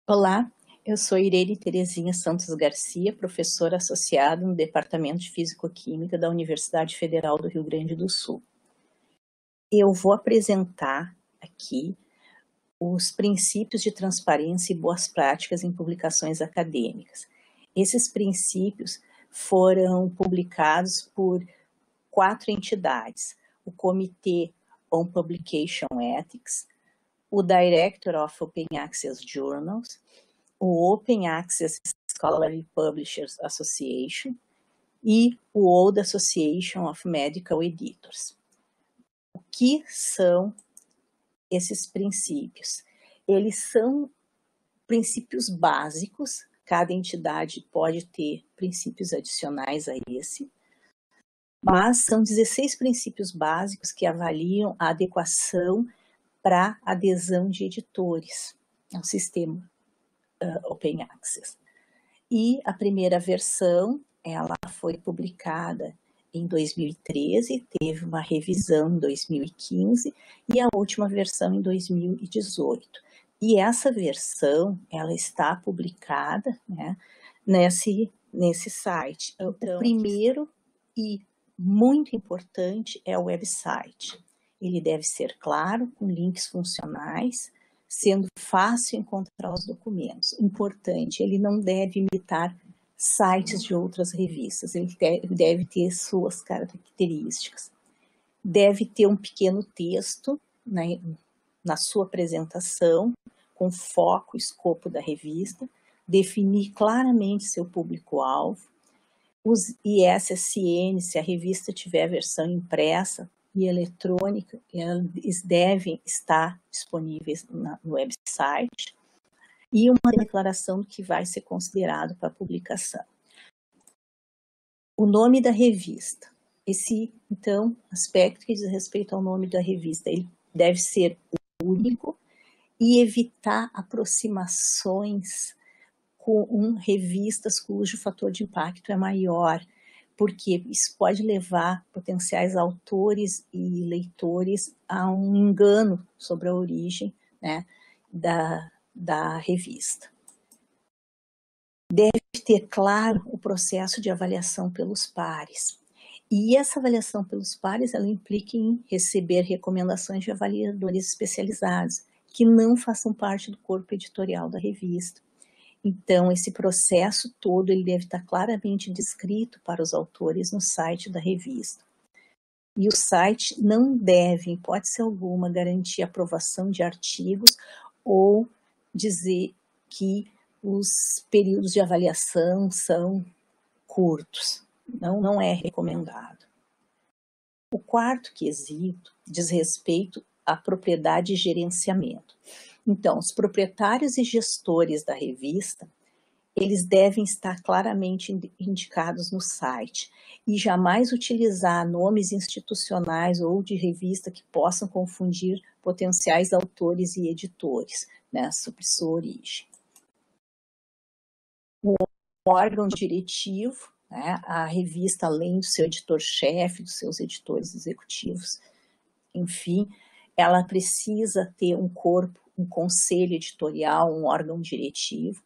Olá, eu sou Irene Terezinha Santos Garcia, professora associada no Departamento de Físico-Química da Universidade Federal do Rio Grande do Sul. Eu vou apresentar aqui os princípios de transparência e boas práticas em publicações acadêmicas. Esses princípios foram publicados por 4 entidades: o Comitê on Publication Ethics, o Director of Open Access Journals, o Open Access Scholarly Publishers Association e o World Association of Medical Editors. O que são esses princípios? Eles são princípios básicos, cada entidade pode ter princípios adicionais a esse, mas são 16 princípios básicos que avaliam a adequação para adesão de editores ao sistema Open Access. E a primeira versão, ela foi publicada em 2013, teve uma revisão em 2015 e a última versão em 2018. E essa versão, ela está publicada, né, nesse site. Então, o primeiro e muito importante é o website. Ele deve ser claro, com links funcionais, sendo fácil encontrar os documentos. Importante, ele não deve imitar sites de outras revistas, ele deve ter suas características. Deve ter um pequeno texto, né, na sua apresentação, com foco e escopo da revista, definir claramente seu público-alvo, os ISSN, se a revista tiver versão impressa e eletrônica, eles devem estar disponíveis no website, e uma declaração do que vai ser considerado para publicação. O nome da revista. Esse, então, aspecto que diz respeito ao nome da revista, ele deve ser único e evitar aproximações com revistas cujo fator de impacto é maior, porque isso pode levar potenciais autores e leitores a um engano sobre a origem, né, da revista. Deve ter claro o processo de avaliação pelos pares. E essa avaliação pelos pares, ela implica em receber recomendações de avaliadores especializados, que não façam parte do corpo editorial da revista. Então, esse processo todo, ele deve estar claramente descrito para os autores no site da revista. E o site não deve, em hipótese alguma, garantir a aprovação de artigos ou dizer que os períodos de avaliação são curtos. Não é recomendado. O quarto quesito diz respeito à propriedade e gerenciamento. Então, os proprietários e gestores da revista, eles devem estar claramente indicados no site e jamais utilizar nomes institucionais ou de revista que possam confundir potenciais autores e editores, né, sobre sua origem. O órgão diretivo, né, a revista, além do seu editor-chefe, dos seus editores executivos, enfim, ela precisa ter um corpo, um conselho editorial, um órgão diretivo,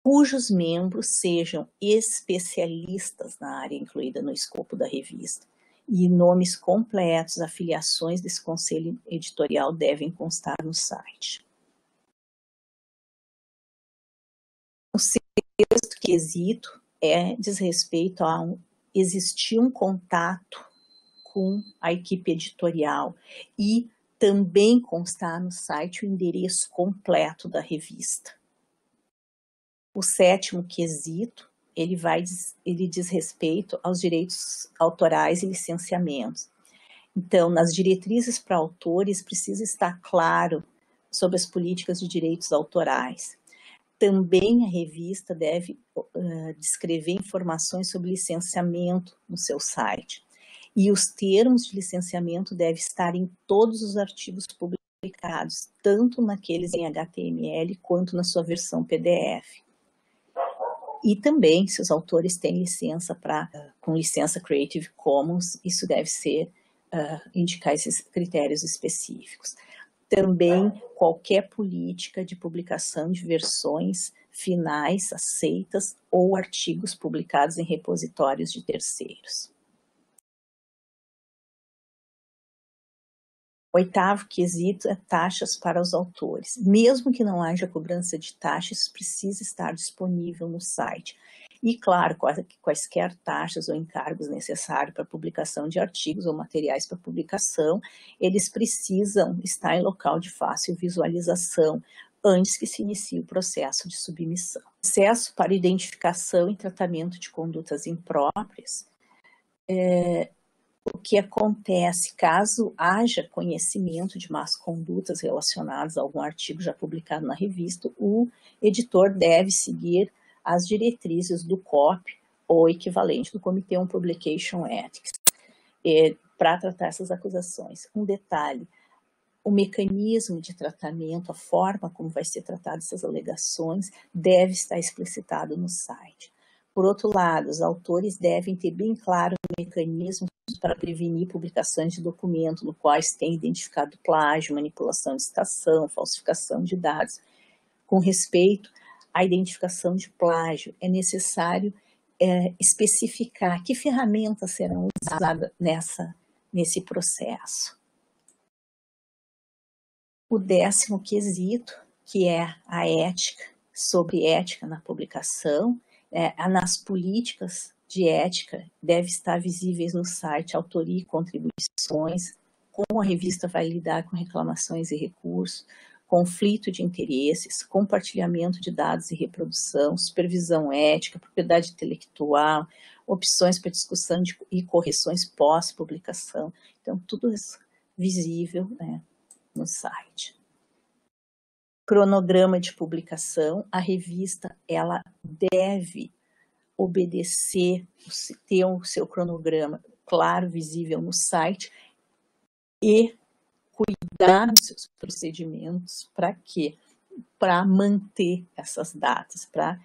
cujos membros sejam especialistas na área incluída no escopo da revista. E nomes completos, afiliações desse conselho editorial devem constar no site. O sexto quesito diz respeito a existir um contato com a equipe editorial e também constar no site o endereço completo da revista. O sétimo quesito, ele diz respeito aos direitos autorais e licenciamentos. Então, nas diretrizes para autores, precisa estar claro sobre as políticas de direitos autorais. Também a revista deve descrever informações sobre licenciamento no seu site. E os termos de licenciamento devem estar em todos os artigos publicados, tanto naqueles em HTML quanto na sua versão PDF. E também, se os autores têm licença com licença Creative Commons, isso deve ser indicar esses critérios específicos. Também qualquer política de publicação de versões finais aceitas ou artigos publicados em repositórios de terceiros. Oitavo quesito é taxas para os autores. Mesmo que não haja cobrança de taxas, isso precisa estar disponível no site. E, claro, quaisquer taxas ou encargos necessários para publicação de artigos ou materiais para publicação, eles precisam estar em local de fácil visualização antes que se inicie o processo de submissão. Processo para identificação e tratamento de condutas impróprias. O que acontece caso haja conhecimento de más condutas relacionadas a algum artigo já publicado na revista, o editor deve seguir as diretrizes do COP ou equivalente do Committee on Publication Ethics para tratar essas acusações. Um detalhe, o mecanismo de tratamento, a forma como vai ser tratada essas alegações deve estar explicitado no site. Por outro lado, os autores devem ter bem claro o mecanismo para prevenir publicações de documentos no quais tem identificado plágio, manipulação de citação, falsificação de dados. Com respeito à identificação de plágio, é necessário especificar que ferramentas serão usadas nesse processo. O 10º quesito, que é a ética, sobre ética na publicação, nas políticas de ética deve estar visíveis no site autoria e contribuições, como a revista vai lidar com reclamações e recursos, conflito de interesses, compartilhamento de dados e reprodução, supervisão ética, propriedade intelectual, opções para discussão e correções pós-publicação. Então, tudo isso visível, né, no site. Cronograma de publicação, a revista ela deve obedecer, ter o seu cronograma claro, visível no site e cuidar dos seus procedimentos para quê? Para manter essas datas, para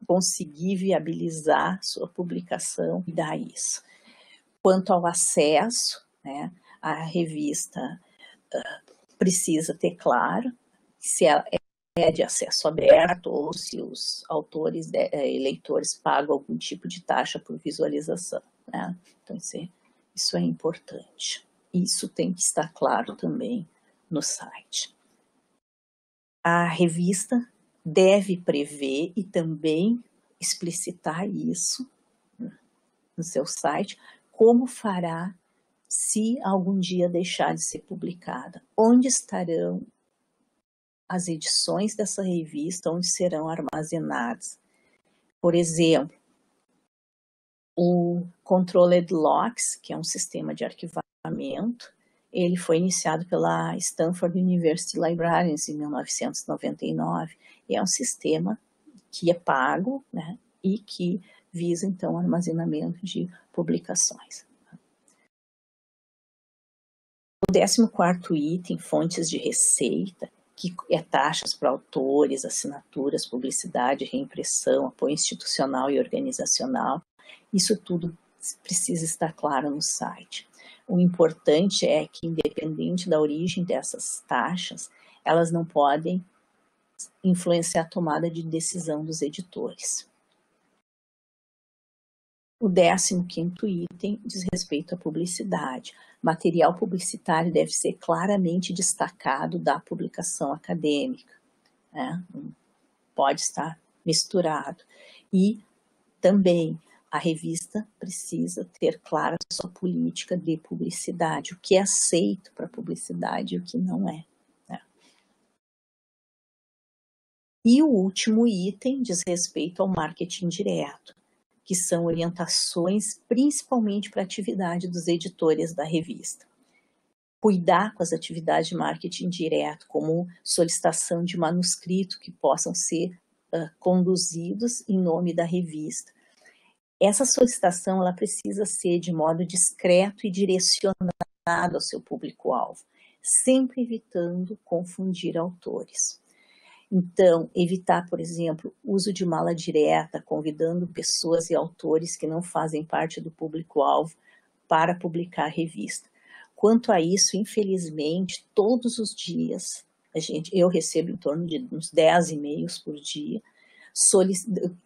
conseguir viabilizar sua publicação e dar isso. Quanto ao acesso, né, a revista precisa ter claro se ela é de acesso aberto ou se os autores e leitores pagam algum tipo de taxa por visualização, né? Então, isso é importante. Isso tem que estar claro também no site. A revista deve prever e também explicitar isso no seu site, como fará se algum dia deixar de ser publicada, onde estarão as edições dessa revista, onde serão armazenadas. Por exemplo, o Controlled Locks, que é um sistema de arquivamento, ele foi iniciado pela Stanford University Librarians em 1999, e é um sistema que é pago, né, e que visa, então, o armazenamento de publicações. O 14º item, fontes de receita, que é taxas para autores, assinaturas, publicidade, reimpressão, apoio institucional e organizacional. Isso tudo precisa estar claro no site. O importante é que, independente da origem dessas taxas, elas não podem influenciar a tomada de decisão dos editores. O 15º item diz respeito à publicidade. Material publicitário deve ser claramente destacado da publicação acadêmica, né? Não pode estar misturado. E também a revista precisa ter clara a sua política de publicidade, o que é aceito para publicidade e o que não é, né? E o último item diz respeito ao marketing direto, que são orientações principalmente para a atividade dos editores da revista. Cuidar com as atividades de marketing direto, como solicitação de manuscrito que possam ser conduzidos em nome da revista. Essa solicitação ela precisa ser de modo discreto e direcionado ao seu público-alvo, sempre evitando confundir autores. Então, evitar, por exemplo, uso de mala direta, convidando pessoas e autores que não fazem parte do público-alvo para publicar a revista. Quanto a isso, infelizmente, todos os dias, eu recebo em torno de uns 10 e-mails por dia,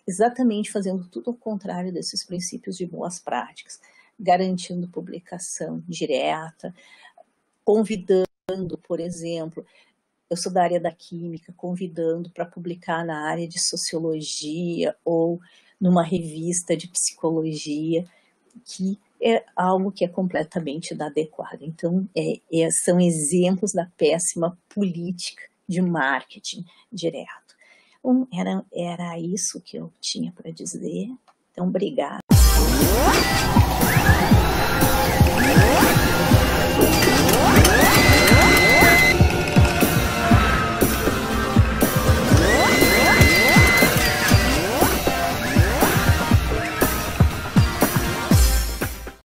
exatamente fazendo tudo ao contrário desses princípios de boas práticas, garantindo publicação direta, convidando, por exemplo, eu sou da área da química, convidando para publicar na área de sociologia ou numa revista de psicologia, que é algo que é completamente inadequado. Então, são exemplos da péssima política de marketing direto. Então, era isso que eu tinha para dizer. Então, obrigada.